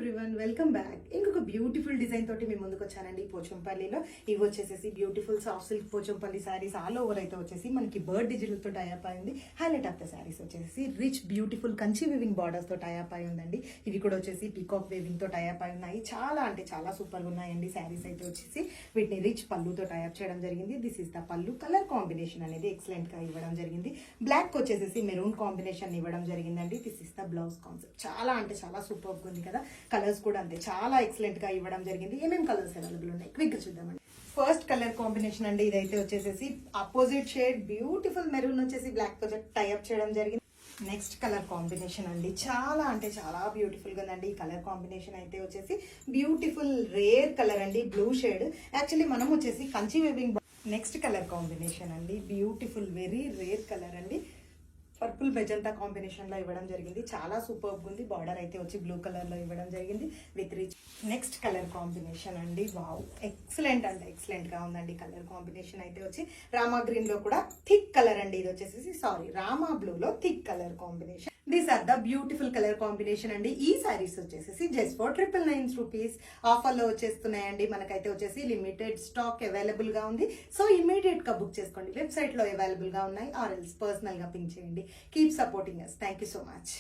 Everyone, welcome back. ఇంకొక beautiful design తోటి మీ ముందుకు వచ్చానండి పోచంపల్లిలో. ఇవి వచ్చేసి beautiful soft silk Pochampally sarees all over అయితే వచ్చేసి మనకి బర్డ్ డిజిటల్ తో టైప్ అయింది. హైలైట్ ఆఫ్ ద శారీస్ వచ్చేసి rich beautiful Kanchi weaving borders తో టైప్ అయి ఉందండి. ఇవి కూడా వచ్చేసి పీకాక్ వేవింగ్ తో టైప్ అయి ఉన్నాయి. చాలా అంటే చాలా సూపర్ గా ఉన్నాయండి శారీస్ అయితే వచ్చేసి. వీటిని రిచ్ పళ్ళుతో టైప్ చేయడం జరిగింది. దిస్ ఇస్ ద పళ్ళు. కలర్ కాంబినేషన్ అనేది ఎక్సలెంట్ గా ఇవ్వడం జరిగింది. బ్లాక్ వచ్చేసి మెరూన్ కాంబినేషన్ ఇవ్వడం జరిగిందండి. This is the blouse concept. చాలా అంటే చాలా సూపర్ గా ఉంది కదా. కలర్స్ కూడా అంతే చాలా ఎక్సలెంట్ గా ఇవ్వడం జరిగింది. ఏమేమి కలర్స్ అవైలబుల్ ఉన్నాయి క్విక్ గా చూద్దామండి. ఫస్ట్ కలర్ కాంబినేషన్ అండి ఇదైతే వచ్చేసి అపోజిట్ షేడ్ బ్యూటిఫుల్ మెరూన్ వచ్చేసి బ్లాక్ తో టైప్ చేయడం జరిగింది. నెక్స్ట్ కలర్ కాంబినేషన్ అండి చాలా అంటే చాలా బ్యూటిఫుల్ గా ఉందండి. ఈ కలర్ కాంబినేషన్ అయితే వచ్చేసి బ్యూటిఫుల్ రేర్ కలర్ అండి, బ్లూ షేడ్. యాక్చువల్లీ మనం వచ్చేసి Kanchi weaving. Next colour combination అండి బ్యూటిఫుల్ వెరీ రేర్ కలర్ అండి, పర్పుల్ మెజంతా కాంబినేషన్ లో ఇవ్వడం జరిగింది. చాలా సూపర్ ఉంది. బార్డర్ అయితే వచ్చి బ్లూ కలర్ లో ఇవ్వడం జరిగింది with rich. Next colour combination అండి వావ్, ఎక్సలెంట్ అంటే ఎక్సలెంట్ గా ఉందండి. కలర్ కాంబినేషన్ అయితే వచ్చి రామా గ్రీన్ లో కూడా థిక్ కలర్ అండి. ఇది వచ్చేసి రామా బ్లూ లో thick colour combination. These are the beautiful colour combination అండి. ఈ సారీస్ వచ్చేసి జస్ట్ ఫర్ 999 రూపీస్ ఆఫర్ లో వచ్చేస్తున్నాయండి. మనకైతే వచ్చేసి లిమిటెడ్ స్టాక్ అవైలబుల్ గా ఉంది. సో ఇమీడియట్ గా బుక్ చేసుకోండి. వెబ్సైట్ లో అవైలబుల్ గా ఉన్నాయి. ఆర్ ఎల్స్ పర్సనల్ గా పింక్ చేయండి. Keep supporting us. Thank you so much.